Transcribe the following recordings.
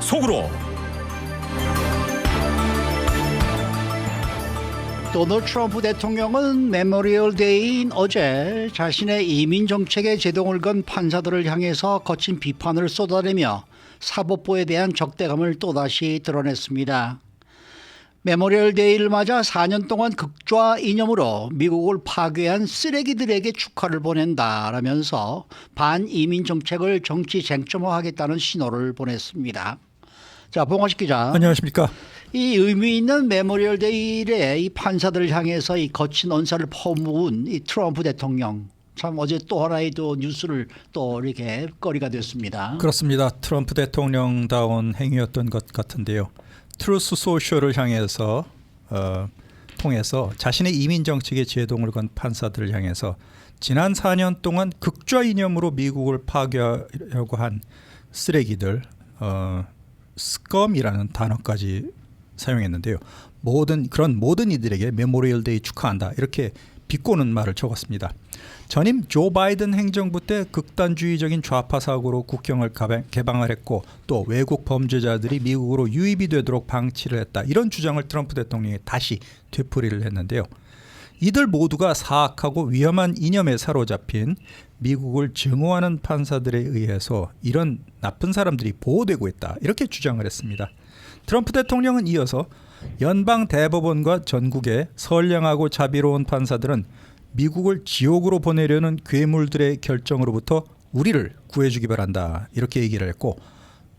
속으로. 도널드 트럼프 대통령은 메모리얼 데이인 어제 자신의 이민 정책에 제동을 건 판사들을 향해서 거친 비판을 쏟아내며 사법부에 대한 적대감을 또다시 드러냈습니다. 메모리얼 데이를 맞아 4년 동안 극좌 이념으로 미국을 파괴한 쓰레기들에게 축하를 보낸다라면서 반이민 정책을 정치 쟁점화하겠다는 신호를 보냈습니다. 자, 봉화식 기자. 안녕하십니까. 이 의미 있는 메모리얼 데이에 이 판사들을 향해서 이 거친 언사를 퍼부은 이 트럼프 대통령, 참 어제 또 하나의 또 뉴스를 또 이렇게 거리가 됐습니다. 그렇습니다. 트럼프 대통령다운 행위였던 것 같은데요. 트루스 소셜을 향해서 통해서 자신의 이민 정책에 제동을 건 판사들을 향해서 지난 4년 동안 극좌 이념으로 미국을 파괴하려고 한 쓰레기들, 스컴이라는 단어까지 사용했는데요. 그런 모든 이들에게 메모리얼 데이 축하한다, 이렇게 비꼬는 말을 적었습니다. 전임 조 바이든 행정부 때 극단주의적인 좌파 사고로 국경을 개방을 했고 또 외국 범죄자들이 미국으로 유입이 되도록 방치를 했다, 이런 주장을 트럼프 대통령이 다시 되풀이를 했는데요. 이들 모두가 사악하고 위험한 이념에 사로잡힌 미국을 증오하는 판사들에 의해서 이런 나쁜 사람들이 보호되고 있다, 이렇게 주장을 했습니다. 트럼프 대통령은 이어서 연방 대법원과 전국의 선량하고 자비로운 판사들은 미국을 지옥으로 보내려는 괴물들의 결정으로부터 우리를 구해주기 바란다, 이렇게 얘기를 했고,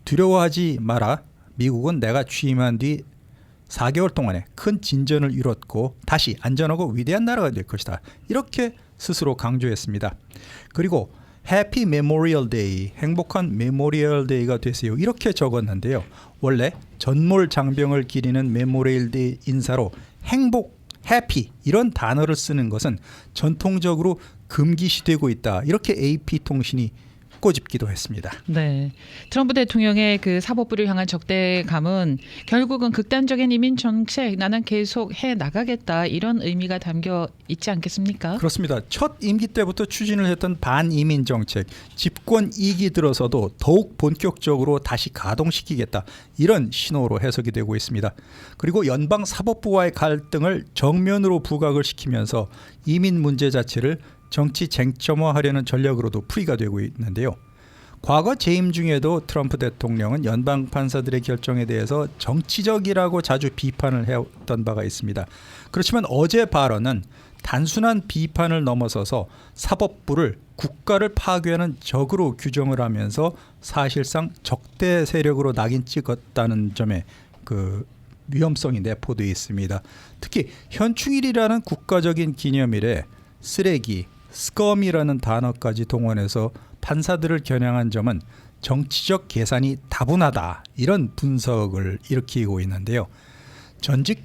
두려워하지 마라, 미국은 내가 취임한 뒤 4개월 동안에 큰 진전을 이뤘고 다시 안전하고 위대한 나라가 될 것이다, 이렇게 스스로 강조했습니다. 그리고 해피 메모리얼 데이, 행복한 메모리얼 데이가 되세요, 이렇게 적었는데요. 원래 전몰 장병을 기리는 메모리얼 데이 인사로 행복, 해피 이런 단어를 쓰는 것은 전통적으로 금기시되고 있다, 이렇게 AP통신이 꼬집기도 했습니다. 네, 트럼프 대통령의 그 사법부를 향한 적대감은 결국은 극단적인 이민 정책 나는 계속 해 나가겠다, 이런 의미가 담겨 있지 않겠습니까? 그렇습니다. 첫 임기 때부터 추진을 했던 반이민 정책, 집권 2기 들어서도 더욱 본격적으로 다시 가동시키겠다, 이런 신호로 해석이 되고 있습니다. 그리고 연방 사법부와의 갈등을 정면으로 부각을 시키면서 이민 문제 자체를 정치 쟁점화하려는 전략으로도 풀이가 되고 있는데요. 과거 재임 중에도 트럼프 대통령은 연방 판사들의 결정에 대해서 정치적이라고 자주 비판을 해왔던 바가 있습니다. 그렇지만 어제 발언은 단순한 비판을 넘어서서 사법부를 국가를 파괴하는 적으로 규정을 하면서 사실상 적대 세력으로 낙인 찍었다는 점에 그 위험성이 내포되어 있습니다. 특히 현충일이라는 국가적인 기념일에 쓰레기, 스컴이라는 단어까지 동원해서 판사들을 겨냥한 점은 정치적 계산이 다분하다, 이런 분석을 일으키고 있는데요. 전직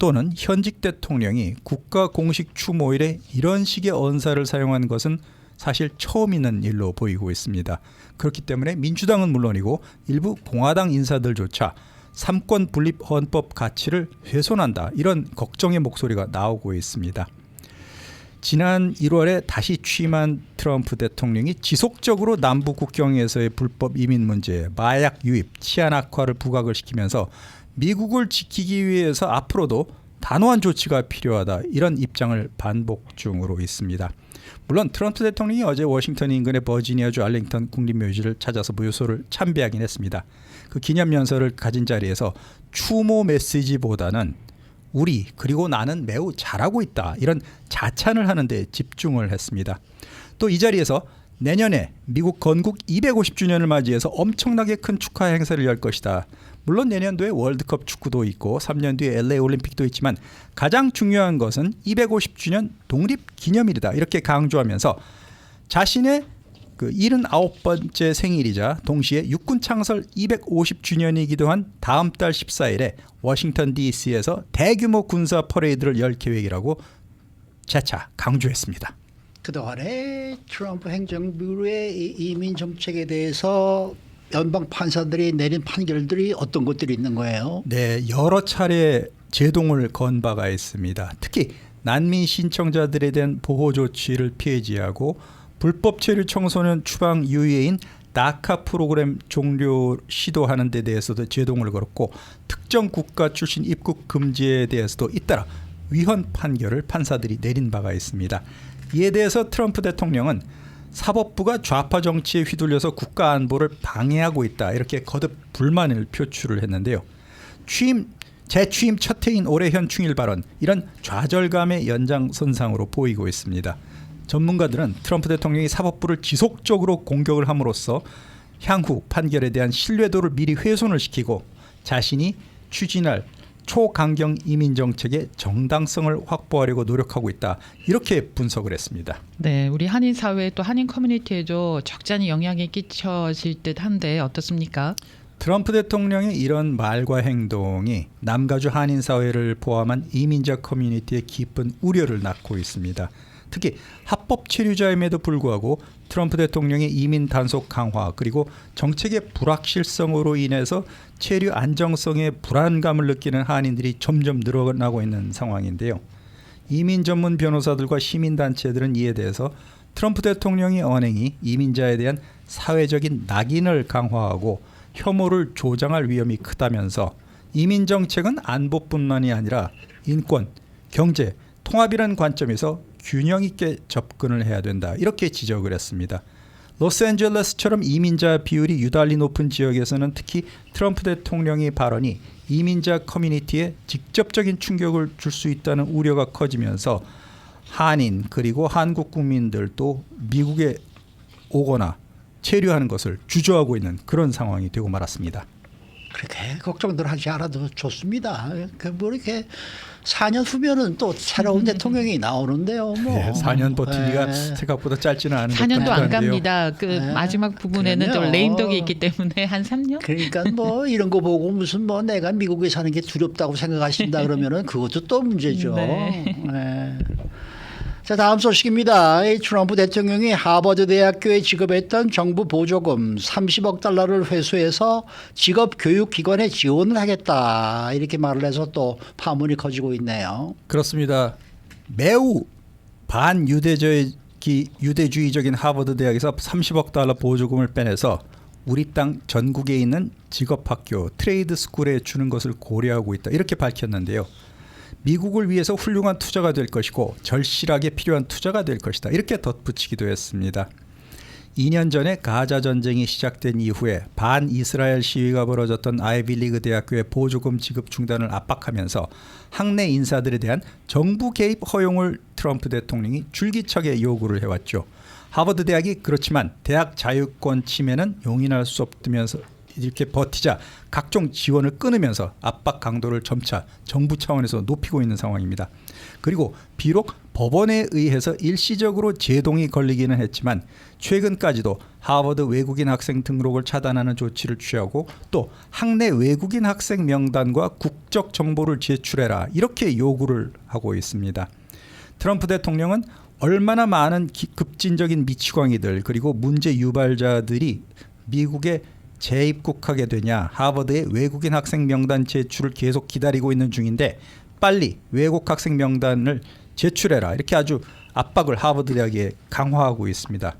또는 현직 대통령이 국가 공식 추모일에 이런 식의 언사를 사용한 것은 사실 처음 있는 일로 보이고 있습니다. 그렇기 때문에 민주당은 물론이고 일부 공화당 인사들조차 삼권 분립 헌법 가치를 훼손한다, 이런 걱정의 목소리가 나오고 있습니다. 지난 1월에 다시 취임한 트럼프 대통령이 지속적으로 남부 국경에서의 불법 이민 문제, 마약 유입, 치안 악화를 부각을 시키면서 미국을 지키기 위해서 앞으로도 단호한 조치가 필요하다, 이런 입장을 반복 중으로 있습니다. 물론 트럼프 대통령이 어제 워싱턴 인근의 버지니아주 알링턴 국립묘지를 찾아서 묘소를 참배하긴 했습니다. 그 기념연설을 가진 자리에서 추모 메시지보다는 우리 그리고 나는 매우 잘하고 있다, 이런 자찬을 하는 데 집중을 했습니다. 또 이 자리에서 내년에 미국 건국 250주년을 맞이해서 엄청나게 큰 축하 행사를 열 것이다. 물론 내년도에 월드컵 축구도 있고 3년 뒤에 LA 올림픽도 있지만 가장 중요한 것은 250주년 독립기념일이다, 이렇게 강조하면서 자신의 그 79번째 생일이자 동시에 육군 창설 250주년이기도 한 다음 달 14일에 워싱턴 DC에서 대규모 군사 퍼레이드를 열 계획이라고 재차 강조했습니다. 그동안에 트럼프 행정부의 이민 정책에 대해서 연방 판사들이 내린 판결들이 어떤 것들이 있는 거예요? 네, 여러 차례 제동을 건 바가 있습니다. 특히 난민 신청자들에 대한 보호 조치를 폐지하고 불법 체류 청소년 추방 유예인 다카 프로그램 종료 시도하는 데 대해서도 제동을 걸었고 특정 국가 출신 입국 금지에 대해서도 잇따라 위헌 판결을 판사들이 내린 바가 있습니다. 이에 대해서 트럼프 대통령은 사법부가 좌파 정치에 휘둘려서 국가 안보를 방해하고 있다 이렇게 거듭 불만을 표출을 했는데요. 재취임 첫 해인 올해 현충일 발언 이런 좌절감의 연장선상으로 보이고 있습니다. 전문가들은 트럼프 대통령이 사법부를 지속적으로 공격을 함으로써 향후 판결에 대한 신뢰도를 미리 훼손을 시키고 자신이 추진할 초강경 이민 정책의 정당성을 확보하려고 노력하고 있다. 이렇게 분석을 했습니다. 네, 우리 한인 사회 또 한인 커뮤니티에도 적잖이 영향이 끼쳐질 듯한데 어떻습니까? 트럼프 대통령의 이런 말과 행동이 남가주 한인 사회를 포함한 이민자 커뮤니티에 깊은 우려를 낳고 있습니다. 특히 합법 체류자임에도 불구하고 트럼프 대통령의 이민 단속 강화 그리고 정책의 불확실성으로 인해서 체류 안정성에 불안감을 느끼는 한인들이 점점 늘어나고 있는 상황인데요. 이민 전문 변호사들과 시민단체들은 이에 대해서 트럼프 대통령의 언행이 이민자에 대한 사회적인 낙인을 강화하고 혐오를 조장할 위험이 크다면서 이민 정책은 안보뿐만이 아니라 인권, 경제, 통합이라는 관점에서 균형 있게 접근을 해야 된다. 이렇게 지적을 했습니다. 로스앤젤레스처럼 이민자 비율이 유달리 높은 지역에서는 특히 트럼프 대통령의 발언이 이민자 커뮤니티에 직접적인 충격을 줄 수 있다는 우려가 커지면서 한인 그리고 한국 국민들도 미국에 오거나 체류하는 것을 주저하고 있는 그런 상황이 되고 말았습니다. 그렇게 걱정들 하지 않아도 좋습니다. 뭐 이렇게 4년 후면은 또 새로운 대통령이 나오는데요. 뭐. 네, 4년 버티기가 네. 생각보다 짧지는 않은 것 4년도 안 같은데요. 갑니다. 그 네. 마지막 부분에는 또 그럼요. 레임덕이 있기 때문에 한 3년? 그러니까 뭐 이런 거 보고 무슨 뭐 내가 미국에 사는 게 두렵다고 생각하신다 그러면은 그것도 또 문제죠. 네. 네. 자, 다음 소식입니다. 이 트럼프 대통령이 하버드 대학교에 지급했던 정부 보조금 30억 달러를 회수해서 직업 교육 기관에 지원을 하겠다 이렇게 말을 해서 또 파문이 커지고 있네요. 그렇습니다. 매우 유대주의적인 하버드 대학에서 30억 달러 보조금을 빼내서 우리 땅 전국에 있는 직업학교 트레이드 스쿨에 주는 것을 고려하고 있다. 이렇게 밝혔는데요. 미국을 위해서 훌륭한 투자가 될 것이고 절실하게 필요한 투자가 될 것이다. 이렇게 덧붙이기도 했습니다. 2년 전에 가자 전쟁이 시작된 이후에 반이스라엘 시위가 벌어졌던 아이비리그 대학교의 보조금 지급 중단을 압박하면서 학내 인사들에 대한 정부 개입 허용을 트럼프 대통령이 줄기차게 요구를 해왔죠. 하버드 대학이 그렇지만 대학 자유권 침해는 용인할 수 없다면서 이렇게 버티자 각종 지원을 끊으면서 압박 강도를 점차 정부 차원에서 높이고 있는 상황입니다. 그리고 비록 법원에 의해서 일시적으로 제동이 걸리기는 했지만 최근까지도 하버드 외국인 학생 등록을 차단하는 조치를 취하고 또 학내 외국인 학생 명단과 국적 정보를 제출해라 이렇게 요구를 하고 있습니다. 트럼프 대통령은 얼마나 많은 급진적인 미치광이들 그리고 문제 유발자들이 미국에 재입국하게 되냐 하버드의 외국인 학생 명단 제출을 계속 기다리고 있는 중인데 빨리 외국 학생 명단을 제출해라 이렇게 아주 압박을 하버드 대학에 강화하고 있습니다.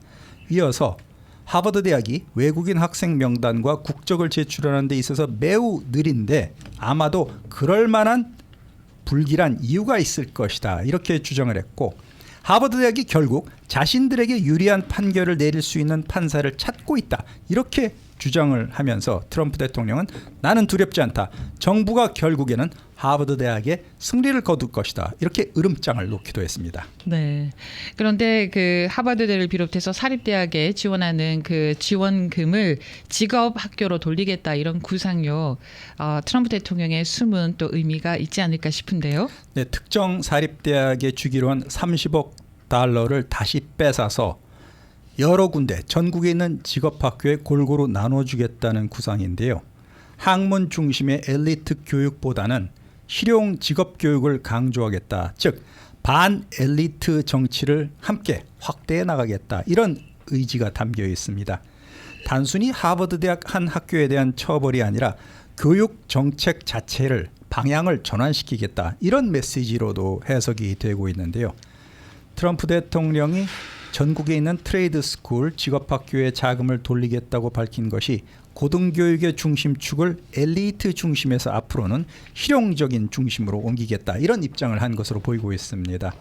이어서 하버드 대학이 외국인 학생 명단과 국적을 제출하는 데 있어서 매우 느린데 아마도 그럴 만한 불길한 이유가 있을 것이다 이렇게 주장을 했고 하버드 대학이 결국 자신들에게 유리한 판결을 내릴 수 있는 판사를 찾고 있다 이렇게 주장을 하면서 트럼프 대통령은 나는 두렵지 않다. 정부가 결국에는 하버드 대학에 승리를 거둘 것이다. 이렇게 으름장을 놓기도 했습니다. 네. 그런데 그 하버드대를 비롯해서 사립대학에 지원하는 그 지원금을 직업 학교로 돌리겠다 이런 구상요. 트럼프 대통령의 숨은 또 의미가 있지 않을까 싶은데요. 네, 특정 사립대학에 주기로 한 30억 달러를 다시 뺏어서 여러 군데 전국에 있는 직업학교에 골고루 나눠주겠다는 구상인데요. 학문 중심의 엘리트 교육보다는 실용 직업교육을 강조하겠다. 즉 반엘리트 정치를 함께 확대해 나가겠다. 이런 의지가 담겨 있습니다. 단순히 하버드 대학 한 학교에 대한 처벌이 아니라 교육 정책 자체를 방향을 전환시키겠다. 이런 메시지로도 해석이 되고 있는데요. 트럼프 대통령이 전국에 있는 트레이드 스쿨 직업학교에 자금을 돌리겠다고 밝힌 것이 고등교육의 중심축을 엘리트 중심에서 앞으로는 실용적인 중심으로 옮기겠다 이런 입장을 한 것으로 보이고 있습니다.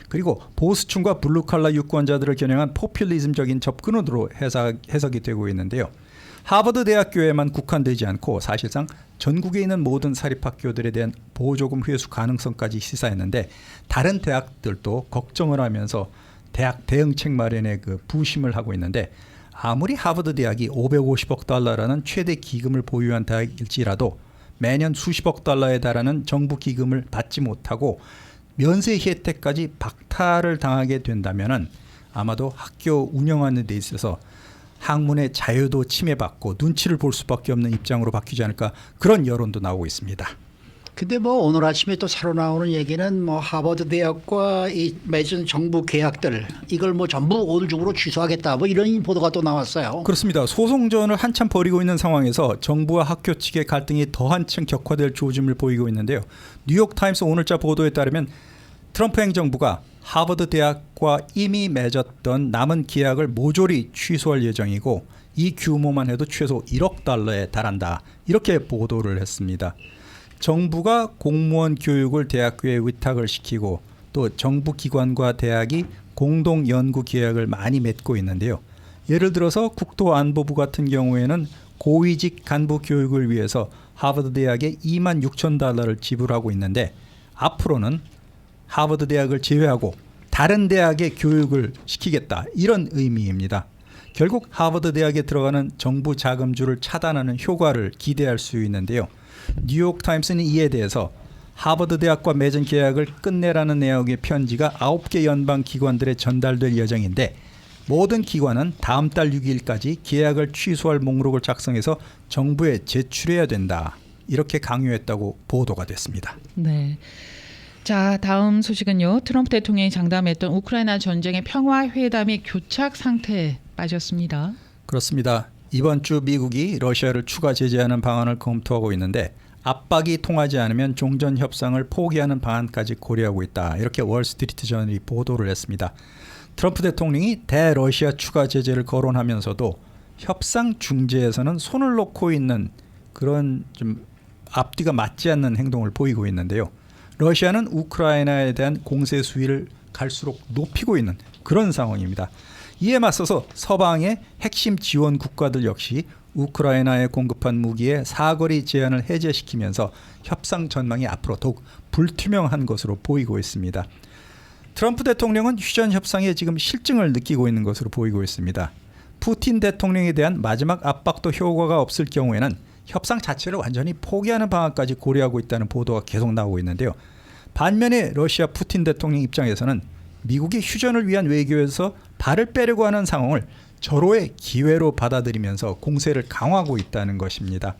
그리고 보수층과 블루칼라 유권자들을 겨냥한 포퓰리즘적인 접근으로 해석이 되고 있는데요. 하버드 대학교에만 국한되지 않고 사실상 전국에 있는 모든 사립학교들에 대한 보조금 회수 가능성까지 시사했는데 다른 대학들도 걱정을 하면서 대학 대응책 마련에 부심을 하고 있는데 아무리 하버드 대학이 550억 달러라는 최대 기금을 보유한 대학일지라도 매년 수십억 달러에 달하는 정부 기금을 받지 못하고 면세 혜택까지 박탈을 당하게 된다면은 아마도 학교 운영하는 데 있어서 학문의 자유도 침해받고 눈치를 볼 수밖에 없는 입장으로 바뀌지 않을까 그런 여론도 나오고 있습니다. 근데 뭐 오늘 아침에 또 새로 나오는 얘기는 뭐 하버드 대학과 이 맺은 정부 계약들 이걸 뭐 전부 오늘 중으로 취소하겠다 뭐 이런 보도가 또 나왔어요. 그렇습니다. 소송전을 한참 벌이고 있는 상황에서 정부와 학교 측의 갈등이 더 한층 격화될 조짐을 보이고 있는데요. 뉴욕타임스 오늘자 보도에 따르면 트럼프 행정부가 하버드 대학과 이미 맺었던 남은 계약을 모조리 취소할 예정이고 이 규모만 해도 최소 1억 달러에 달한다. 이렇게 보도를 했습니다. 정부가 공무원 교육을 대학교에 위탁을 시키고 또 정부 기관과 대학이 공동 연구 계약을 많이 맺고 있는데요. 예를 들어서 국토안보부 같은 경우에는 고위직 간부 교육을 위해서 하버드 대학에 2만 6천 달러를 지불하고 있는데 앞으로는 하버드 대학을 제외하고 다른 대학에 교육을 시키겠다 이런 의미입니다. 결국 하버드 대학에 들어가는 정부 자금주를 차단하는 효과를 기대할 수 있는데요. 뉴욕타임스는 이에 대해서 하버드 대학과 맺은 계약을 끝내라는 내용의 편지가 9개 연방 기관들에 전달될 예정인데 모든 기관은 다음 달 6일까지 계약을 취소할 목록을 작성해서 정부에 제출해야 된다. 이렇게 강요했다고 보도가 됐습니다. 네. 자, 다음 소식은요. 트럼프 대통령이 장담했던 우크라이나 전쟁의 평화 회담이 교착 상태에 빠졌습니다. 그렇습니다. 이번 주 미국이 러시아를 추가 제재하는 방안을 검토하고 있는데 압박이 통하지 않으면 종전 협상을 포기하는 방안까지 고려하고 있다. 이렇게 월스트리트저널이 보도를 했습니다. 트럼프 대통령이 대러시아 추가 제재를 거론하면서도 협상 중재에서는 손을 놓고 있는 그런 좀 앞뒤가 맞지 않는 행동을 보이고 있는데요. 러시아는 우크라이나에 대한 공세 수위를 갈수록 높이고 있는 그런 상황입니다. 이에 맞서서 서방의 핵심 지원 국가들 역시 우크라이나에 공급한 무기의 사거리 제한을 해제시키면서 협상 전망이 앞으로 더욱 불투명한 것으로 보이고 있습니다. 트럼프 대통령은 휴전 협상에 지금 실증을 느끼고 있는 것으로 보이고 있습니다. 푸틴 대통령에 대한 마지막 압박도 효과가 없을 경우에는 협상 자체를 완전히 포기하는 방안까지 고려하고 있다는 보도가 계속 나오고 있는데요. 반면에 러시아 푸틴 대통령 입장에서는 미국이 휴전을 위한 외교에서 발을 빼려고 하는 상황을 절호의 기회로 받아들이면서 공세를 강화하고 있다는 것입니다.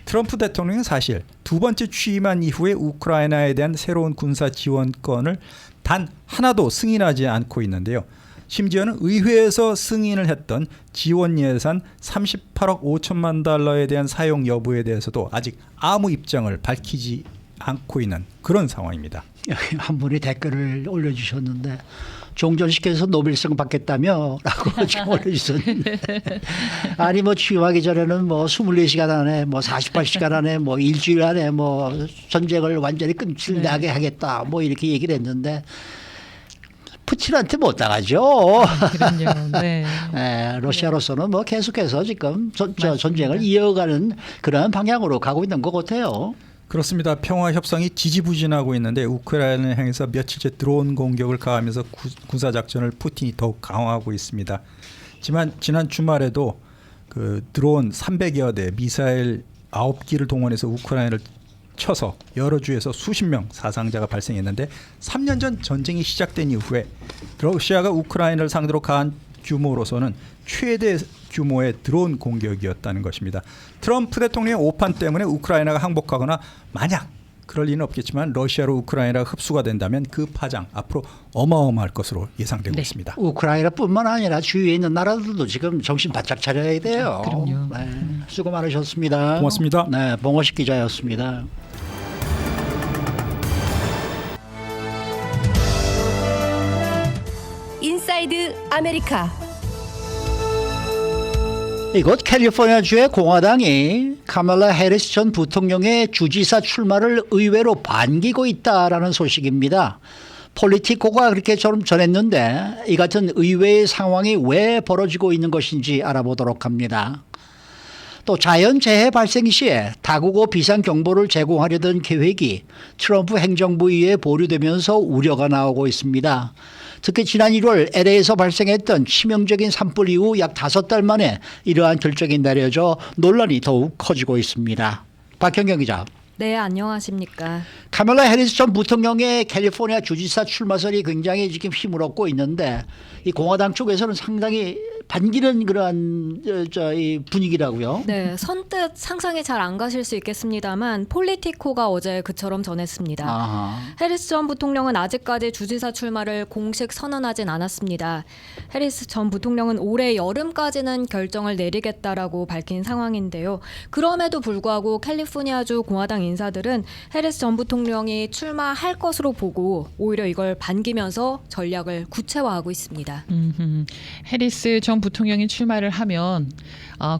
트럼프 대통령은 사실 두 번째 취임한 이후에 우크라이나에 대한 새로운 군사 지원권을 단 하나도 승인하지 않고 있는데요. 심지어는 의회에서 승인을 했던 지원 예산 38억 5천만 달러에 대한 사용 여부에 대해서도 아직 아무 입장을 밝히지 않고 있는 그런 상황입니다. 여기 한 분이 댓글을 올려주셨는데 종전시켜서 노벨상 받겠다며 라고 지금 올려주셨는데 아니 뭐 취임하기 전에는 뭐 24시간 안에 뭐 48시간 안에 뭐 일주일 안에 뭐 전쟁을 완전히 끝나게 하겠다 뭐 이렇게 얘기를 했는데 푸틴한테 못 당하죠. 그럼요. 네. 네, 러시아로서는 뭐 계속해서 지금 전쟁을 이어가는 그런 방향으로 가고 있는 것 같아요. 그렇습니다. 평화 협상이 지지부진하고 있는데 우크라이나를 향해서 며칠째 드론 공격을 가하면서 군사 작전을 푸틴이 더욱 강화하고 있습니다. 하지만 지난 주말에도 그 드론 300여 대, 미사일 9기를 동원해서 우크라이나를 쳐서 여러 주에서 수십 명 사상자가 발생했는데 3년 전 전쟁이 시작된 이후에 러시아가 우크라이나를 상대로 가한 규모로서는 최대 규모의 드론 공격이었다는 것입니다. 트럼프 대통령의 오판 때문에 우크라이나가 항복하거나 만약 그럴 리는 없겠지만 러시아로 우크라이나가 흡수가 된다면 그 파장 앞으로 어마어마할 것으로 예상되고 네. 있습니다. 우크라이나뿐만 아니라 주위에 있는 나라들도 지금 정신 바짝 차려야 돼요. 그럼요. 네, 수고 많으셨습니다. 고맙습니다. 네, 봉호식 기자였습니다. 인사이드 아메리카. 이곳 캘리포니아주의 공화당이 카말라 해리스 전 부통령의 주지사 출마를 의외로 반기고 있다라는 소식입니다. 폴리티코가 그렇게 좀 전했는데 이 같은 의외의 상황이 왜 벌어지고 있는 것인지 알아보도록 합니다. 또 자연재해 발생 시에 다국어 비상경보를 제공하려던 계획이 트럼프 행정부에 의해 보류되면서 우려가 나오고 있습니다. 특히 지난 1월 LA에서 발생했던 치명적인 산불 이후 약 5달 만에 이러한 결정이 내려져 논란이 더욱 커지고 있습니다. 박현경 기자. 네, 안녕하십니까. 카멀라 해리스 전 부통령의 캘리포니아 주지사 출마설이 굉장히 지금 힘을 얻고 있는데 이 공화당 쪽에서는 상당히 반기는 그러한 이 분위기라고요. 네, 선뜻 상상이 잘 안 가실 수 있겠습니다만 폴리티코가 어제 그처럼 전했습니다. 아하. 해리스 전 부통령은 아직까지 주지사 출마를 공식 선언하진 않았습니다. 해리스 전 부통령은 올해 여름까지는 결정을 내리겠다라고 밝힌 상황인데요. 그럼에도 불구하고 캘리포니아주 공화당 인사들은 해리스 전 부통령이 출마할 것으로 보고 오히려 이걸 반기면서 전략을 구체화하고 있습니다. 해리스 전 부통령이 출마를 하면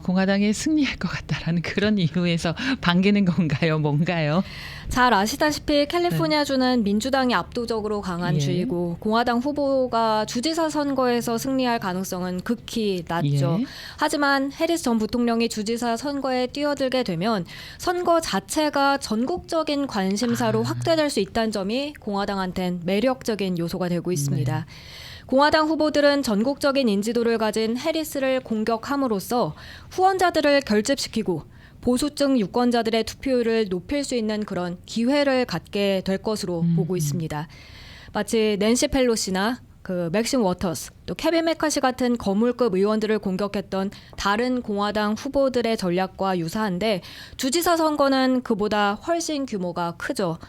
공화당이 승리할 것 같다라는 그런 이유에서 반기는 건가요? 뭔가요? 잘 아시다시피 캘리포니아주는 민주당이 압도적으로 강한 예. 주이고 공화당 후보가 주지사 선거에서 승리할 가능성은 극히 낮죠. 예. 하지만 해리스 전 부통령이 주지사 선거에 뛰어들게 되면 선거 자체가 전국적인 관심사로 확대될 수 있다는 점이 공화당한텐 매력적인 요소가 되고 있습니다. 공화당 후보들은 전국적인 인지도를 가진 해리스를 공격함으로써 후원자들을 결집시키고 보수층 유권자들의 투표율을 높일 수 있는 그런 기회를 갖게 될 것으로 보고 있습니다. 마치 낸시 펠로시나 맥심 워터스, 또 케빈 메카시 같은 거물급 의원들을 공격했던 다른 공화당 후보들의 전략과 유사한데 주지사 선거는 그보다 훨씬 규모가 크죠.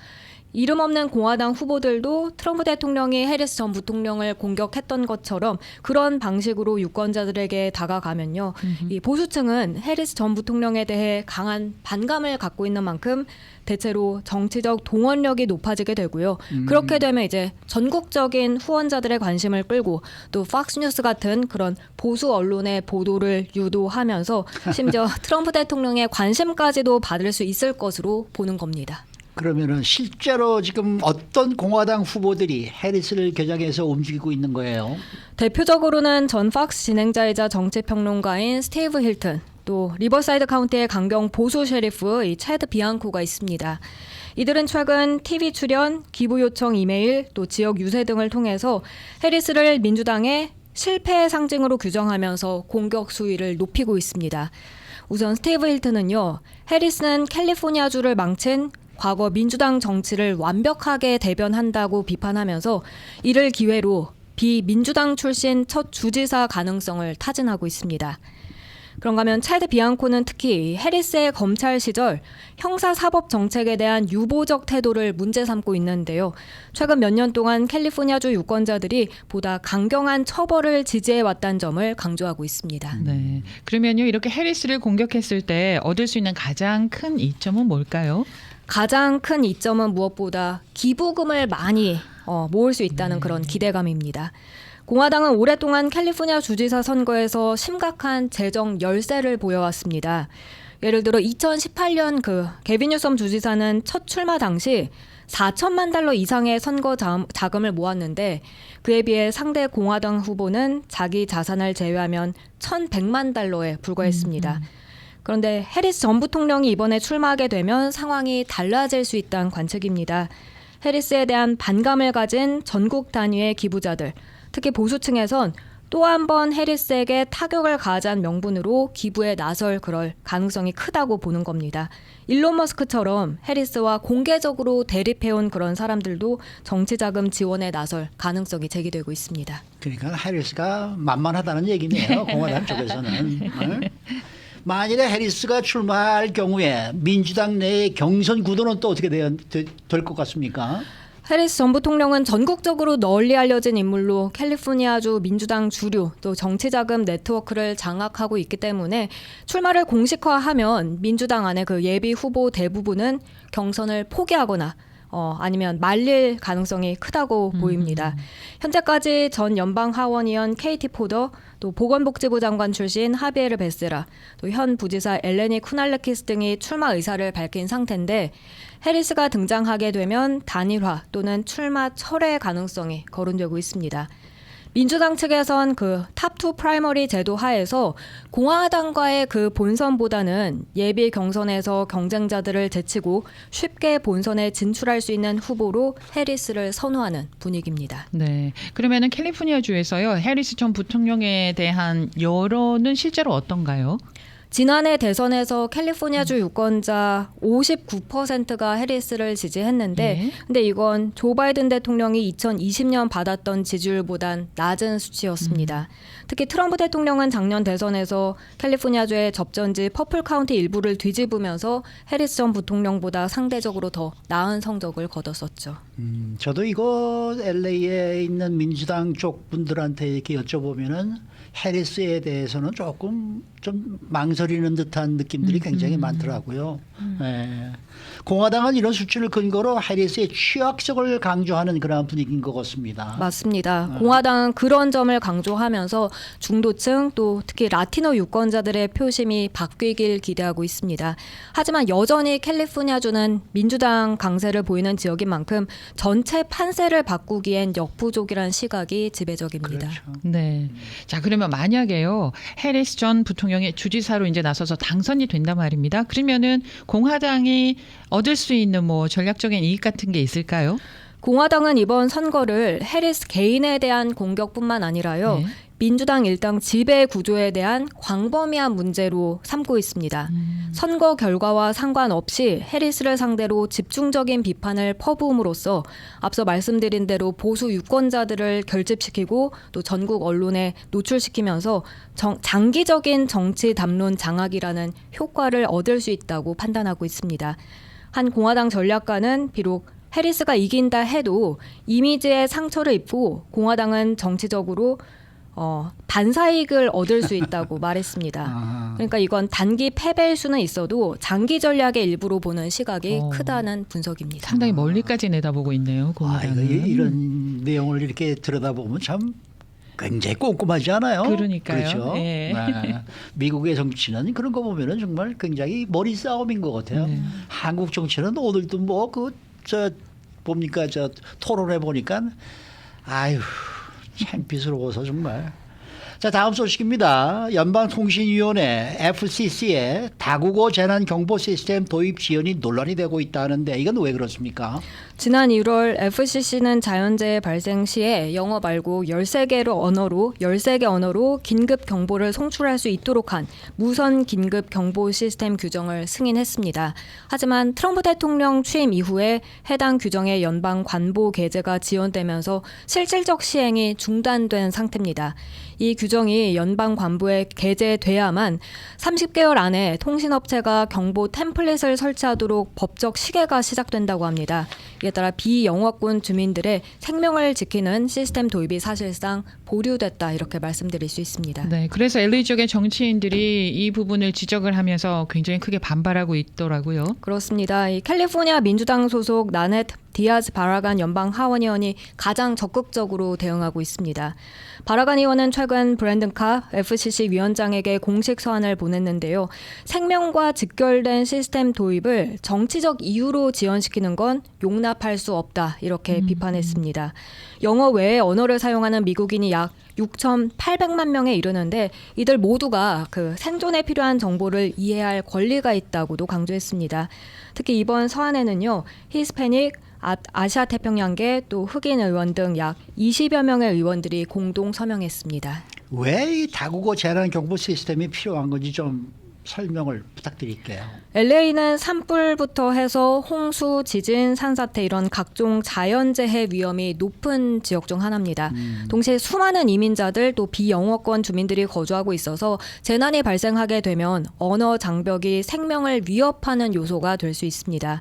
이름 없는 공화당 후보들도 트럼프 대통령이 해리스 전 부통령을 공격했던 것처럼 그런 방식으로 유권자들에게 다가가면요. 이 보수층은 해리스 전 부통령에 대해 강한 반감을 갖고 있는 만큼 대체로 정치적 동원력이 높아지게 되고요. 그렇게 되면 이제 전국적인 후원자들의 관심을 끌고 또 팍스뉴스 같은 그런 보수 언론의 보도를 유도하면서 심지어 트럼프 대통령의 관심까지도 받을 수 있을 것으로 보는 겁니다. 그러면은 실제로 지금 어떤 공화당 후보들이 해리스를 겨냥해서 움직이고 있는 거예요? 대표적으로는 전 팍스 진행자이자 정치평론가인 스티브 힐튼, 또 리버사이드 카운티의 강경 보수 셰리프 이 체드 비앙코가 있습니다. 이들은 최근 TV 출연, 기부 요청 이메일, 또 지역 유세 등을 통해서 해리스를 민주당의 실패의 상징으로 규정하면서 공격 수위를 높이고 있습니다. 우선 스티브 힐튼은요, 해리스는 캘리포니아주를 망친 과거 민주당 정치를 완벽하게 대변한다고 비판하면서 이를 기회로 비민주당 출신 첫 주지사 가능성을 타진하고 있습니다. 그런가 하면 체드 비앙코는 특히 해리스의 검찰 시절 형사사법 정책에 대한 유보적 태도를 문제 삼고 있는데요. 최근 몇 년 동안 캘리포니아주 유권자들이 보다 강경한 처벌을 지지해왔다는 점을 강조하고 있습니다. 네. 그러면요, 이렇게 해리스를 공격했을 때 얻을 수 있는 가장 큰 이점은 뭘까요? 가장 큰 이점은 무엇보다 기부금을 많이 모을 수 있다는 그런 기대감입니다. 공화당은 오랫동안 캘리포니아 주지사 선거에서 심각한 재정 열세를 보여왔습니다. 예를 들어 2018년 게빈 뉴섬 주지사는 첫 출마 당시 4천만 달러 이상의 선거 자금을 모았는데 그에 비해 상대 공화당 후보는 자기 자산을 제외하면 1,100만 달러에 불과했습니다. 그런데 해리스 전 부통령이 이번에 출마하게 되면 상황이 달라질 수 있다는 관측입니다. 해리스에 대한 반감을 가진 전국 단위의 기부자들, 특히 보수층에선 또 한 번 해리스에게 타격을 가하자는 명분으로 기부에 나설 그럴 가능성이 크다고 보는 겁니다. 일론 머스크처럼 해리스와 공개적으로 대립해온 그런 사람들도 정치자금 지원에 나설 가능성이 제기되고 있습니다. 그러니까 해리스가 만만하다는 얘기네요. 공화당 쪽에서는. 만일에 해리스가 출마할 경우에 민주당 내의 경선 구도는 또 어떻게 될 것 같습니까? 해리스 전 부통령은 전국적으로 널리 알려진 인물로 캘리포니아주 민주당 주류 또 정치자금 네트워크를 장악하고 있기 때문에 출마를 공식화하면 민주당 안의 그 예비 후보 대부분은 경선을 포기하거나 아니면 말릴 가능성이 크다고 보입니다. 현재까지 전 연방 하원의원 케이티 포더, 또 보건복지부 장관 출신 하비에르 베세라, 또 현 부지사 엘레니 쿠날레키스 등이 출마 의사를 밝힌 상태인데 해리스가 등장하게 되면 단일화 또는 출마 철회 가능성이 거론되고 있습니다. 민주당 측에선 그 탑2 프라이머리 제도 하에서 공화당과의 그 본선보다는 예비 경선에서 경쟁자들을 제치고 쉽게 본선에 진출할 수 있는 후보로 해리스를 선호하는 분위기입니다. 네. 그러면은 캘리포니아주에서요. 해리스 전 부통령에 대한 여론은 실제로 어떤가요? 지난해 대선에서 캘리포니아주 유권자 59%가 해리스를 지지했는데 네. 근데 이건 조 바이든 대통령이 2020년 받았던 지지율보단 낮은 수치였습니다. 특히 트럼프 대통령은 작년 대선에서 캘리포니아주의 접전지 퍼플 카운티 일부를 뒤집으면서 해리스 전 부통령보다 상대적으로 더 나은 성적을 거뒀었죠. 저도 이거 LA에 있는 민주당 쪽 분들한테 이렇게 여쭤보면은 해리스에 대해서는 조금 좀 망설이는 듯한 느낌들이 굉장히 많더라고요. 네. 공화당은 이런 수치를 근거로 해리스의 취약성을 강조하는 그런 분위기인 것 같습니다. 맞습니다. 공화당은 그런 점을 강조하면서 중도층 또 특히 라티노 유권자들의 표심이 바뀌길 기대하고 있습니다. 하지만 여전히 캘리포니아주는 민주당 강세를 보이는 지역인 만큼 전체 판세를 바꾸기엔 역부족이라는 시각이 지배적입니다. 그렇죠. 네. 자, 그러면 만약에요. 해리스 전 부통령이 주지사로 이제 나서서 당선이 된단 말입니다. 그러면은 공화당이 얻을 수 있는 뭐 전략적인 이익 같은 게 있을까요? 공화당은 이번 선거를 해리스 개인에 대한 공격뿐만 아니라요. 네. 민주당 일당 지배 구조에 대한 광범위한 문제로 삼고 있습니다. 선거 결과와 상관없이 해리스를 상대로 집중적인 비판을 퍼부음으로써 앞서 말씀드린 대로 보수 유권자들을 결집시키고 또 전국 언론에 노출시키면서 장기적인 정치 담론 장악이라는 효과를 얻을 수 있다고 판단하고 있습니다. 한 공화당 전략가는 비록 해리스가 이긴다 해도 이미지에 상처를 입고 공화당은 정치적으로 반사이익을 얻을 수 있다고 말했습니다. 그러니까 이건 단기 패배일 수는 있어도 장기 전략의 일부로 보는 시각이 크다는 분석입니다. 상당히 멀리까지 내다보고 있네요. 공화당은. 이런 내용을 이렇게 들여다보면 참 굉장히 꼼꼼하지 않아요? 그러니까요. 그렇죠. 예. 네. 미국의 정치는 그런 거 보면은 정말 굉장히 머리 싸움인 것 같아요. 네. 한국 정치는 오늘도 뭐 뭡니까 토론해 보니까 아유 참 비스러워서 정말. 자, 다음 소식입니다. 연방통신위원회 FCC의 다국어 재난 경보 시스템 도입 지연이 논란이 되고 있다는데 이건 왜 그렇습니까? 지난 1월 FCC는 자연재해 발생 시에 영어 말고 13개 언어로 긴급 경보를 송출할 수 있도록 한 무선 긴급 경보 시스템 규정을 승인했습니다. 하지만 트럼프 대통령 취임 이후에 해당 규정의 연방 관보 개제가 지연되면서 실질적 시행이 중단된 상태입니다. 이 규정이 연방 관보에 개제돼야만 30개월 안에 통신업체가 경보 템플릿을 설치하도록 법적 시계가 시작된다고 합니다. 이에 따라 비영어권 주민들의 생명을 지키는 시스템 도입이 사실상 보류됐다 이렇게 말씀드릴 수 있습니다. 네, 그래서 LA 지역의 정치인들이 이 부분을 지적을 하면서 굉장히 크게 반발하고 있더라고요. 그렇습니다. 이 캘리포니아 민주당 소속 나넷 디아즈 바라간 연방 하원의원이 가장 적극적으로 대응하고 있습니다. 바라간 의원은 최근 브랜든 카 FCC 위원장에게 공식 서한을 보냈는데요. 생명과 직결된 시스템 도입을 정치적 이유로 지연시키는 건 용납할 수 없다 이렇게 비판했습니다. 영어 외의 언어를 사용하는 미국인이 약 6,800만 명에 이르는데 이들 모두가 그 생존에 필요한 정보를 이해할 권리가 있다고도 강조했습니다. 특히 이번 서한에는요. 히스패닉, 아시아 태평양계 또 흑인 의원 등 약 20여 명의 의원들이 공동 서명했습니다. 왜 이 다국어 재난 경보 시스템이 필요한 건지 좀 설명을 부탁드릴게요. LA는 산불부터 해서 홍수, 지진, 산사태 이런 각종 자연재해 위험이 높은 지역 중 하나입니다. 동시에 수많은 이민자들 또 비영어권 주민들이 거주하고 있어서 재난이 발생하게 되면 언어 장벽이 생명을 위협하는 요소가 될 수 있습니다.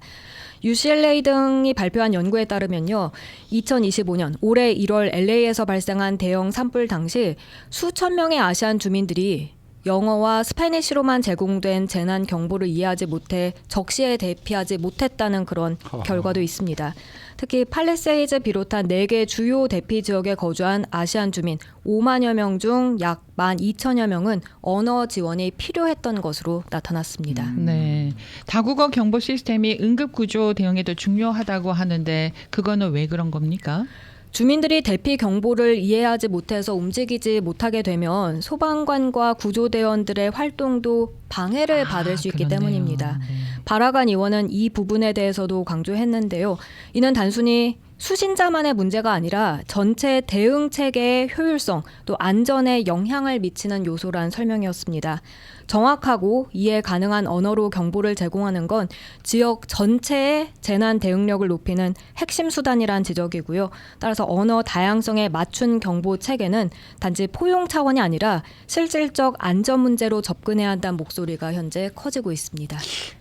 UCLA 등이 발표한 연구에 따르면요. 2025년 올해 1월 LA에서 발생한 대형 산불 당시 수천 명의 아시안 주민들이 영어와 스페니쉬로만 제공된 재난 경보를 이해하지 못해 적시에 대피하지 못했다는 그런 결과도 있습니다. 특히 팔리세이즈 비롯한 4개 주요 대피 지역에 거주한 아시안 주민 5만여 명 중 약 12,000여 명은 언어 지원이 필요했던 것으로 나타났습니다. 네. 다국어 경보 시스템이 응급구조 대응에도 중요하다고 하는데 그거는 왜 그런 겁니까? 주민들이 대피 경보를 이해하지 못해서 움직이지 못하게 되면 소방관과 구조대원들의 활동도 방해를 받을 수 있기 그렇네요. 때문입니다. 네. 바라간 의원은 이 부분에 대해서도 강조했는데요. 이는 단순히 수신자만의 문제가 아니라 전체 대응 체계의 효율성 또 안전에 영향을 미치는 요소란 설명이었습니다. 정확하고 이해 가능한 언어로 경보를 제공하는 건 지역 전체의 재난 대응력을 높이는 핵심 수단이란 지적이고요. 따라서 언어 다양성에 맞춘 경보 체계는 단지 포용 차원이 아니라 실질적 안전 문제로 접근해야 한다는 목소리가 현재 커지고 있습니다.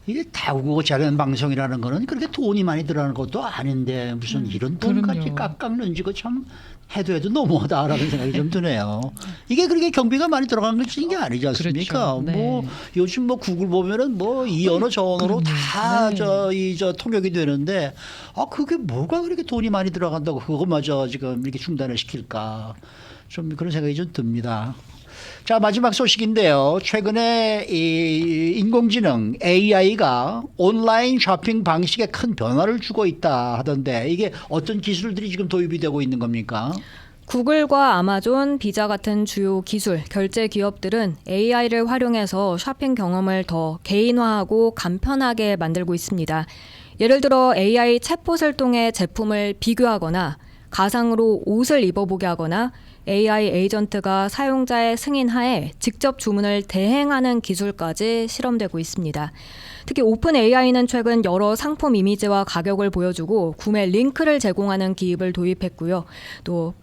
이게 다국어 재난 방송이라는 거는 그렇게 돈이 많이 들어가는 것도 아닌데 무슨 이런 돈까지 그럼요. 깎는지고 참 해도 너무하다라는 생각이 좀 드네요. 이게 그렇게 경비가 많이 들어가는 게 아니지 않습니까? 그렇죠. 네. 뭐 요즘 뭐 구글 보면은 뭐 이 언어 저 언어로 다 네. 저 통역이 되는데 그게 뭐가 그렇게 돈이 많이 들어간다고 그것마저 지금 이렇게 중단을 시킬까? 좀 그런 생각이 좀 듭니다. 자, 마지막 소식인데요. 최근에 이 인공지능 AI가 온라인 쇼핑 방식에 큰 변화를 주고 있다 하던데 이게 어떤 기술들이 지금 도입이 되고 있는 겁니까? 구글과 아마존, 비자 같은 주요 기술, 결제 기업들은 AI를 활용해서 쇼핑 경험을 더 개인화하고 간편하게 만들고 있습니다. 예를 들어 AI 챗봇을 통해 제품을 비교하거나 가상으로 옷을 입어보게 하거나 AI 에이전트가 사용자의 승인하에 직접 주문을 대행하는 기술까지 실험되고 있습니다. 특히 오픈 AI는 최근 여러 상품 이미지와 가격을 보여주고 구매 링크를 제공하는 기입을 도입했고요. 또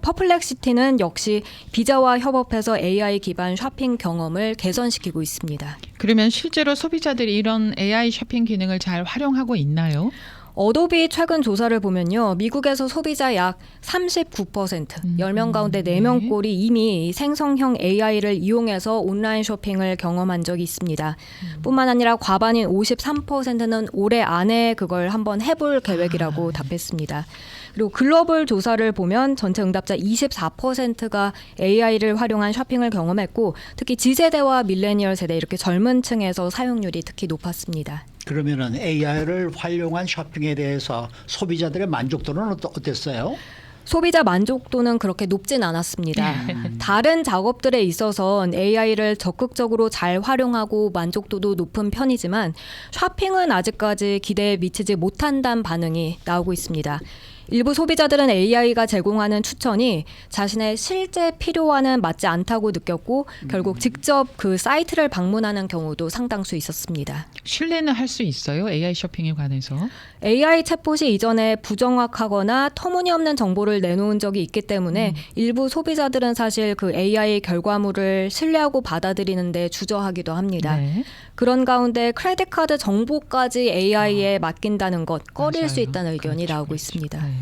퍼플렉시티는 역시 비자와 협업해서 AI 기반 쇼핑 경험을 개선시키고 있습니다. 그러면 실제로 소비자들이 이런 AI 쇼핑 기능을 잘 활용하고 있나요? 어도비 최근 조사를 보면요. 미국에서 소비자 약 39%, 10명 가운데 4명 꼴이 이미 생성형 AI를 이용해서 온라인 쇼핑을 경험한 적이 있습니다. 뿐만 아니라 과반인 53%는 올해 안에 그걸 한번 해볼 계획이라고 답했습니다. 그리고 글로벌 조사를 보면 전체 응답자 24%가 AI를 활용한 쇼핑을 경험했고 특히 G세대와 밀레니얼 세대 이렇게 젊은 층에서 사용률이 특히 높았습니다. 그러면은 AI를 활용한 쇼핑에 대해서 소비자들의 만족도는 어땠어요? 소비자 만족도는 그렇게 높진 않았습니다. 다른 작업들에 있어선 AI를 적극적으로 잘 활용하고 만족도도 높은 편이지만 쇼핑은 아직까지 기대에 미치지 못한다는 반응이 나오고 있습니다. 일부 소비자들은 AI가 제공하는 추천이 자신의 실제 필요와는 맞지 않다고 느꼈고 결국 직접 그 사이트를 방문하는 경우도 상당수 있었습니다. 신뢰는 할 수 있어요? AI 쇼핑에 관해서? AI 챗봇이 이전에 부정확하거나 터무니없는 정보를 내놓은 적이 있기 때문에 일부 소비자들은 사실 그 AI 결과물을 신뢰하고 받아들이는데 주저하기도 합니다. 네. 그런 가운데 크레딧 카드 정보까지 AI에 맡긴다는 것 꺼릴 수 맞아요. 있다는 의견이 그렇죠, 나오고 그렇죠. 있습니다. 네.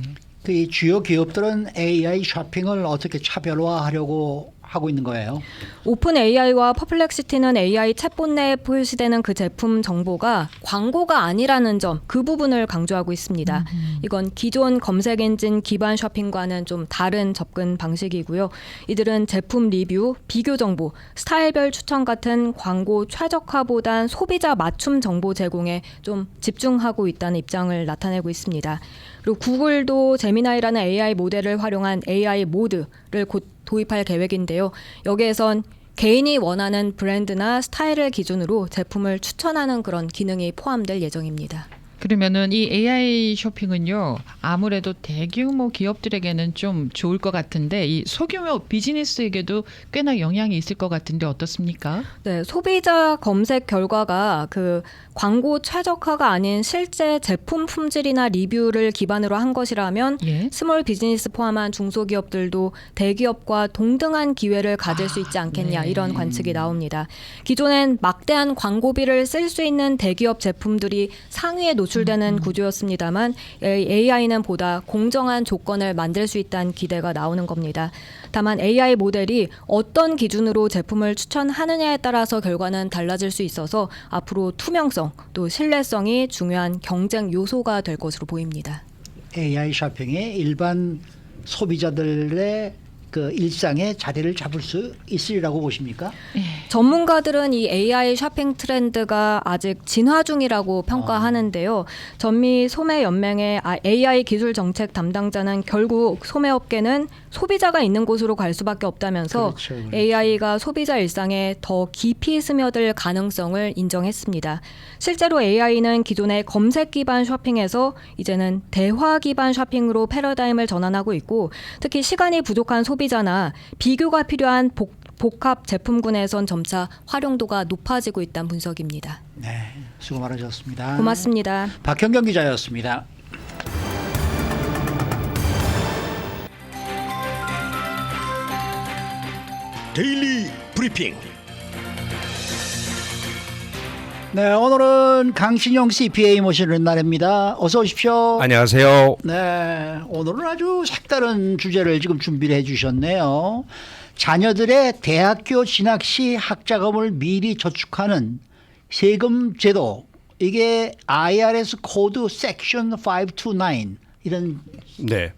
그 주요 기업들은 AI 쇼핑을 어떻게 차별화하려고 하고 있는 거예요? 오픈 AI와 퍼플렉시티는 AI 챗봇 내에 표시되는 그 제품 정보가 광고가 아니라는 점, 그 부분을 강조하고 있습니다. 이건 기존 검색 엔진 기반 쇼핑과는 좀 다른 접근 방식이고요. 이들은 제품 리뷰, 비교 정보, 스타일별 추천 같은 광고 최적화보단 소비자 맞춤 정보 제공에 좀 집중하고 있다는 입장을 나타내고 있습니다. 그리고 구글도 제미나이라는 AI 모델을 활용한 AI 모드를 곧 도입할 계획인데요. 여기에선 개인이 원하는 브랜드나 스타일을 기준으로 제품을 추천하는 그런 기능이 포함될 예정입니다. 그러면은 이 AI 쇼핑은요, 아무래도 대규모 기업들에게는 좀 좋을 것 같은데 이 소규모 비즈니스에게도 꽤나 영향이 있을 것 같은데 어떻습니까? 네, 소비자 검색 결과가 그 광고 최적화가 아닌 실제 제품 품질이나 리뷰를 기반으로 한 것이라면 예. 스몰 비즈니스 포함한 중소기업들도 대기업과 동등한 기회를 가질 수 있지 않겠냐 네. 이런 관측이 나옵니다. 기존엔 막대한 광고비를 쓸 수 있는 대기업 제품들이 상위에 노출되는 구조였습니다만 AI는 보다 공정한 조건을 만들 수 있다는 기대가 나오는 겁니다. 다만 AI 모델이 어떤 기준으로 제품을 추천하느냐에 따라서 결과는 달라질 수 있어서 앞으로 투명성 또 신뢰성이 중요한 경쟁 요소가 될 것으로 보입니다. AI 쇼핑이 일반 소비자들의 그 일상에 자리를 잡을 수 있으리라고 보십니까? 전문가들은 이 AI 쇼핑 트렌드가 아직 진화 중이라고 평가하는데요. 전미 소매연맹의 AI 기술 정책 담당자는 결국 소매업계는 소비자가 있는 곳으로 갈 수밖에 없다면서 그렇죠. AI가 소비자 일상에 더 깊이 스며들 가능성을 인정했습니다. 실제로 AI는 기존의 검색 기반 쇼핑에서 이제는 대화 기반 쇼핑으로 패러다임을 전환하고 있고 특히 시간이 부족한 소비자나 비교가 필요한 복합 제품군에선 점차 활용도가 높아지고 있다는 분석입니다. 네, 수고 많으셨습니다. 고맙습니다. 박현경 기자였습니다. 데일리 브리핑. 네, 오늘은 강신용 CPA 모시는 날입니다. 어서 오십시오. 안녕하세요. 네, 오늘은 아주 색다른 주제를 지금 준비를 해주셨네요. 자녀들의 대학교 진학 시 학자금을 미리 저축하는 세금 제도. 이게 IRS 코드 섹션 529 이런 네,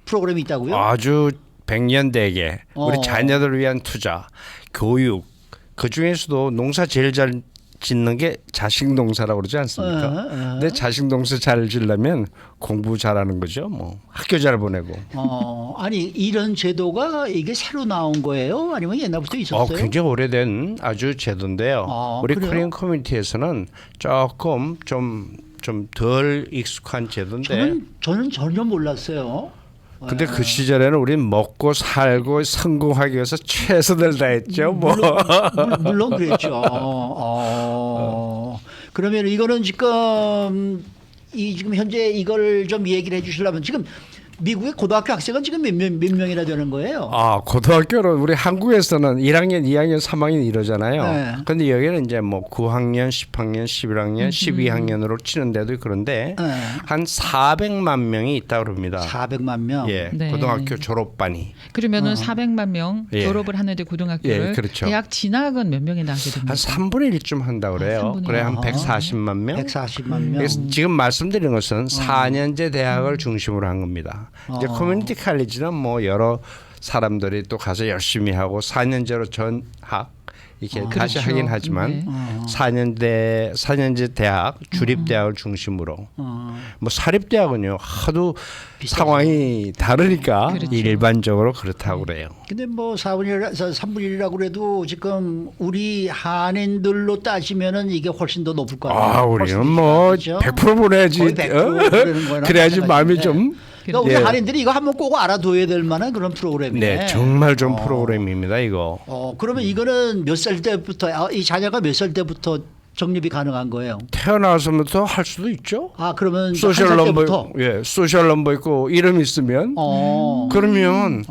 프로그램이 있다고요? 아주 백년대계 우리 어. 자녀들을 위한 투자, 교육, 그 중에서도 농사 제일 잘 짓는 게 자식 농사라고 그러지 않습니까? 근데 자식 농사 잘 지려면 공부 잘하는 거죠. 뭐 학교 잘 보내고. 아니 이런 제도가 이게 새로 나온 거예요? 아니면 옛날부터 있었어요? 굉장히 오래된 아주 제도인데요. 우리 그래요? 코리안 커뮤니티에서는 조금 좀 덜 익숙한 제도인데. 저는 전혀 몰랐어요. 근데 그 시절에는 우린 먹고 살고 성공하기 위해서 최선을 다했죠. 뭐. 물론 그랬죠. 그러면 이거는 지금 지금 현재 이걸 좀 얘기를 해주시려면 지금 미국의 고등학교 학생은 지금 몇 명이나 되는 거예요? 고등학교는 우리 한국에서는 1학년, 2학년, 3학년 이러잖아요. 네. 근데 여기는 이제 뭐 9학년, 10학년, 11학년, 12학년으로 치는데도 그런데 네. 한 400만 명이 있다고 그럽니다. 400만 명. 예, 네. 고등학교 졸업반이. 그러면은 400만 명 예. 졸업을 하는데 고등학교를 예, 그렇죠. 대학 진학은 몇 명이나 하게 됩니까? 한 3분의 1쯤 한다고 그래요. 3분의 그래 한 일. 140만 명. 140만 명. 그래서 지금 말씀드린 것은 4년제 대학을 중심으로 한 겁니다. 이제 커뮤니티 칼리지는 뭐 여러 사람들이 또 가서 열심히 하고 4년제로 전학 이렇게 다시 그렇죠. 하긴 하지만 네. 4년제 대학 주립 대학을 중심으로 뭐 사립 대학은요 하도 비싸죠. 상황이 다르니까 그렇죠. 일반적으로 그렇다고 그래요. 근데 뭐 3분의 1이라고 그래도 지금 우리 한인들로 따지면은 이게 훨씬 더 높을 거 아니에요? 훨씬 우리는 뭐 그렇죠? 100% 보내야지. 거의 100% 그러는 거랑 그래야지 마음이 마찬가지인데. 좀. 그러니까 우리 예. 한인들이 이거 한번 꼭 알아둬야 될 만한 그런 프로그램이네. 네, 정말 좋은 프로그램입니다 이거. 그러면 이거는 몇 살 때부터 이 자녀가 몇 살 때부터 적립이 가능한 거예요? 태어나서부터 할 수도 있죠. 그러면 소셜 한살 넘버, 때부터. 소셜 넘버 있고 이름 있으면 그러면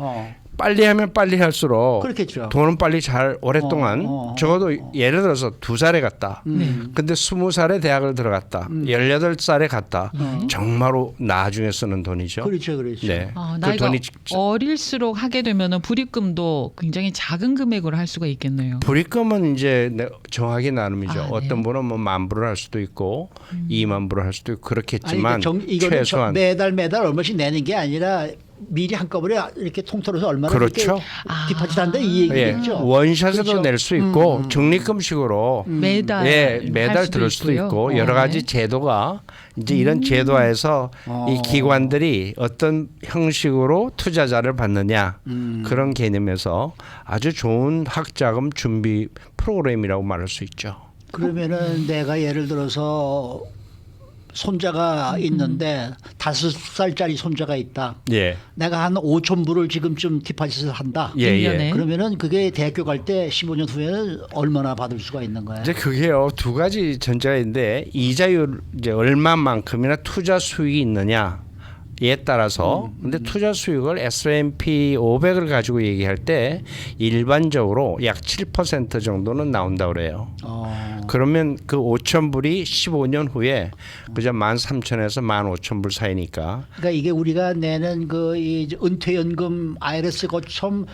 빨리 하면 빨리 할수록 그렇겠죠. 돈은 빨리 잘 오랫동안 적어도 예를 들어서 2살에 갔다. 근데 20살에 대학을 들어갔다. 18살에 갔다. 정말로 나중에 쓰는 돈이죠. 그렇죠, 그렇죠. 네. 그 나이가 돈이 어릴수록 하게 되면은 불입금도 굉장히 작은 금액으로 할 수가 있겠네요. 불입금은 이제 정하기 나름이죠. 네. 어떤 분은 뭐 10,000불을 할 수도 있고 20,000불을 할 수도 있고 그렇겠지만 이거는 최소한 매달 얼마씩 내는 게 아니라 미리 한꺼번에 이렇게 통틀어서 얼마나 그렇죠. 디파짓한다 이 얘기겠죠. 원샷으로 그렇죠. 낼 수 있고 적립금식으로 매달 매달 할 들을 수도 있고 여러 네. 가지 제도가 이제 이런 제도화에서 이 기관들이 어떤 형식으로 투자자를 받느냐 그런 개념에서 아주 좋은 학자금 준비 프로그램이라고 말할 수 있죠. 그러면은 내가 예를 들어서 손자가 있는데 5살짜리 손자가 있다. 예, 내가 한 5,000불을 지금쯤 디파짓을 한다. 예, 예. 1년에. 그러면은 그게 대학교 갈 때 15년 후에는 얼마나 받을 수가 있는 거야? 이제 그게요 두 가지 전제가 있는데 이자율 이제 얼마만큼이나 투자 수익이 있느냐. 에 따라서 근데 투자 수익을 S&P 500을 가지고 얘기할 때 일반적으로 약 7% 정도는 나온다고 그래요. 그러면 그 5,000불이 15년 후에 그저 13,000에서 15,000불 사이니까 그러니까 이게 우리가 내는 이 은퇴연금 IRS 것처럼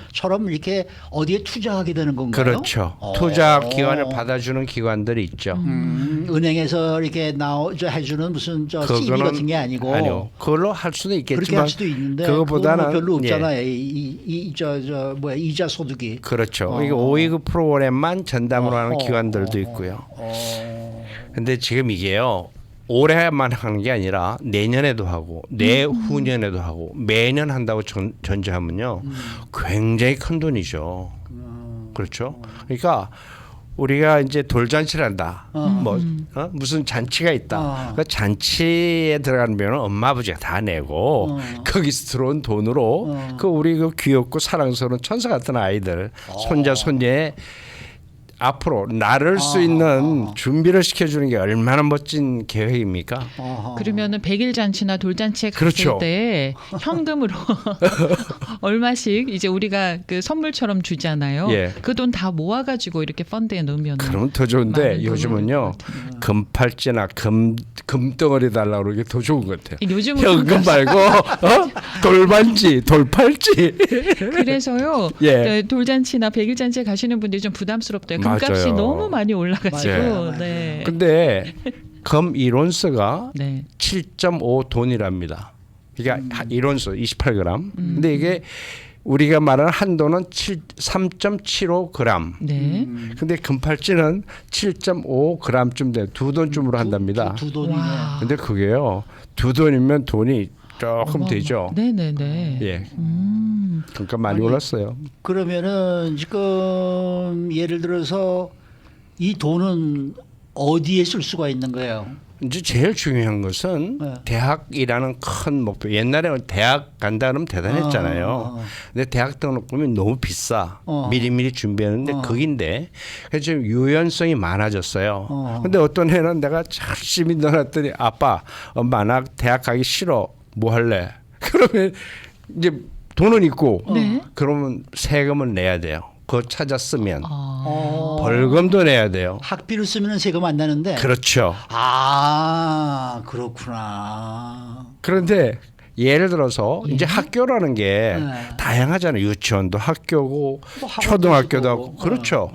이렇게 어디에 투자하게 되는 건가요? 그렇죠. 투자 기관을 받아주는 기관들이 있죠. 은행에서 이렇게 해주는 무슨 CD 같은 게 아니고. 아니요. 그걸로 할 수도 그렇게 있겠지만 할 수도 있는데 그거보다는 그건 별로 예. 없잖아요. 이자 소득이. 그렇죠. 이게 529 프로그램만 전담으로 하는 기관들도 있고요. 근데 지금 이게요. 올해만 하는 게 아니라 내년에도 하고 내후년에도 하고 매년 한다고 전제하면요. 굉장히 큰 돈이죠. 그렇죠. 그러니까 우리가 이제 돌잔치를 한다. 무슨 잔치가 있다. 그 잔치에 들어가는 비용은 엄마 아버지가 다 내고 거기서 들어온 돈으로 그 우리 그 귀엽고 사랑스러운 천사 같은 아이들 손자 손녀의 앞으로 나를 수 있는 준비를 시켜주는 게 얼마나 멋진 계획입니까? 그러면은 100일 잔치나 돌잔치에 갔을 그렇죠. 때 현금으로 얼마씩 이제 우리가 그 선물처럼 주잖아요. 예. 그 돈 다 모아가지고 이렇게 펀드에 넣으면 그러면 더 좋은데 요즘은요 금팔찌나 금덩어리 달라고 그러는 게 더 좋은 것 같아요. 요즘은 현금 말고 돌반지, 돌팔찌. 그래서요. 예. 돌잔치나 100일 잔치에 가시는 분들이 좀 부담스럽대요. 금값이 맞아요. 너무 많이 올라가지고. 맞아요. 네. 근데 금 1온스가 네. 7.5 돈이랍니다. 그러니까 1온스 28g. 근데 이게 우리가 말하는 한도는 3.75g. 네. 근데 금팔찌는 7.5g쯤 돼. 두 돈쯤으로 한답니다. 두 돈이네. 와. 근데 그게요. 두 돈이면 돈이 조금 어머, 되죠. 네네네. 예. 그러니까 많이 올랐어요. 그러면은 지금 예를 들어서 이 돈은 어디에 쓸 수가 있는 거예요? 이제 제일 중요한 것은 네. 대학이라는 큰 목표. 옛날에 대학 간다 그러면 대단했잖아요. 근데 대학 등록금이 너무 비싸. 미리미리 준비하는데 거긴데 그래서 지금 유연성이 많아졌어요. 근데 어떤 해는 내가 열심히 넣어놨더니 아빠, 엄마 나 대학 가기 싫어. 뭐 할래? 그러면 이제 돈은 있고 네. 그러면 세금을 내야 돼요. 그거 찾아 쓰면 벌금도 벌금도 내야 돼요. 학비를 쓰면 세금 안 나는데. 그렇죠. 그렇구나. 그런데 예를 들어서 이제 학교라는 게 네. 다양하잖아요. 유치원도 학교고 뭐 학원도 초등학교도 있고. 하고 그렇죠.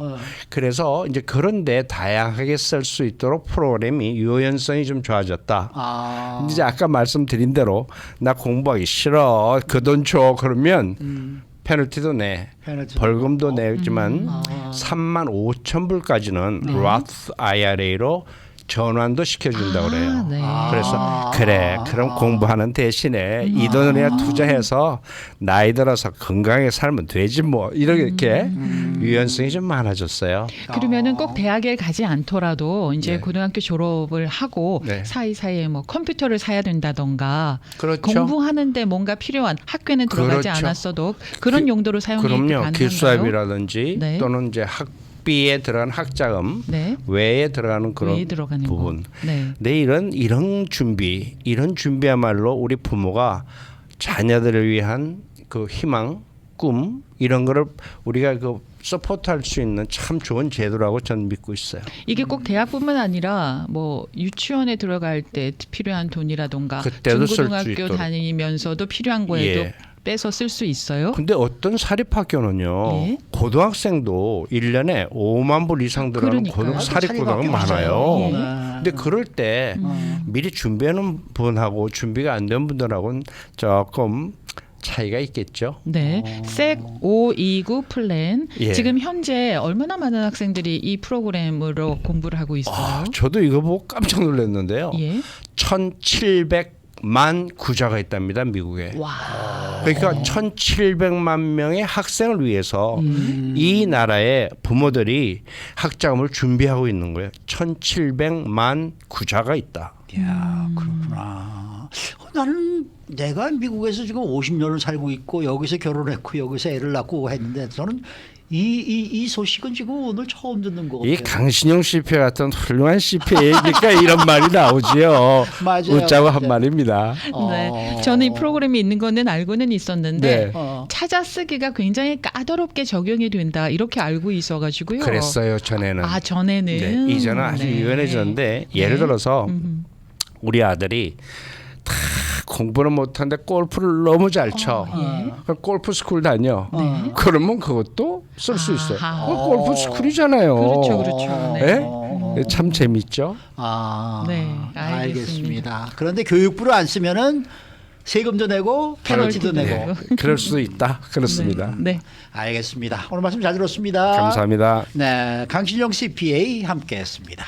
그래서 이제 그런데 다양하게 쓸 수 있도록 프로그램이 유연성이 좀 좋아졌다. 이제 아까 말씀드린 대로 나 공부하기 싫어. 그 돈 줘. 그러면 페널티도 내. 벌금도 내지만 35,000불까지는 Roth IRA로 전환도 시켜준다고 그래요. 네. 그래서 그래 그럼 공부하는 대신에 이 돈을 그냥 투자해서 나이 들어서 건강하게 살면 되지 뭐 이렇게 유연성이 좀 많아졌어요. 그러면은 꼭 대학에 가지 않더라도 이제 네. 고등학교 졸업을 하고 네. 사이사이에 뭐 컴퓨터를 사야 된다던가 그렇죠. 공부하는데 뭔가 필요한 학교는 들어가지 그렇죠. 않았어도 그런 용도로 사용이 그럼요. 가능한가요? 기숙사비라든지 네. 또는 이제 학비에 들어간 학자금 네. 외에 들어가는 그런 외에 들어가는 부분. 거. 네. 네, 이런 준비야말로 우리 부모가 자녀들을 위한 그 희망, 꿈 이런 거를 우리가 그 서포트할 수 있는 참 좋은 제도라고 저는 믿고 있어요. 이게 꼭 대학뿐만 아니라 뭐 유치원에 들어갈 때 필요한 돈이라던가 그때도 쓸수 중고등학교 있도록. 다니면서도 필요한 거에도 예. 빼서 쓸 수 있어요? 근데 어떤 사립학교는요. 예. 고등학생도 1년에 5만 불 이상 들어가는 그러니까요. 사립고등학교 사립학교 많아요. 맞아요. 근데 그럴 때 미리 준비하는 분하고 준비가 안 된 분들하고는 조금 차이가 있겠죠. 네, 색 529 플랜. 예. 지금 현재 얼마나 많은 학생들이 이 프로그램으로 공부를 하고 있어요? 저도 이거 보고 깜짝 놀랐는데요. 예. 1,700만 구자가 있답니다, 미국에. 와. 그러니까 1,700만 명의 학생을 위해서 이 나라의 부모들이 학자금을 준비하고 있는 거예요. 1,700만 구자가 있다. 야, 그렇구나. 나는 내가 미국에서 지금 50년을 살고 있고 여기서 결혼했고 여기서 애를 낳고 했는데 저는 이 소식은 지금 오늘 처음 듣는 거 같아요. 이 강신용 CPA 같은 훌륭한 CPA니까 이런 말이 나오지요. 맞아요. 웃자고 한 맞아요. 말입니다. 네. 저는 이 프로그램이 있는 거는 알고는 있었는데 네. 찾아쓰기가 굉장히 까다롭게 적용이 된다 이렇게 알고 있어가지고요. 그랬어요 전에는. 아 전에는. 네, 이제는 아주 네. 유연해졌는데 예를 들어서 우리 아들이 다 공부는 못하는데 골프를 너무 잘 쳐. 예. 그럼 골프 스쿨 다녀. 그러면 그것도 쓸 수 있어요. 아하. 골프 스쿨이잖아요. 그렇죠, 그렇죠. 네. 예? 참 재밌죠. 네, 네, 알겠습니다. 그런데 교육부를 안 쓰면은 세금도 내고 페널티도 페널티도 내고. 내고. 그럴 수도 있다. 그렇습니다. 네. 알겠습니다. 오늘 말씀 잘 들었습니다. 감사합니다. 네, 강신영 CPA 함께했습니다.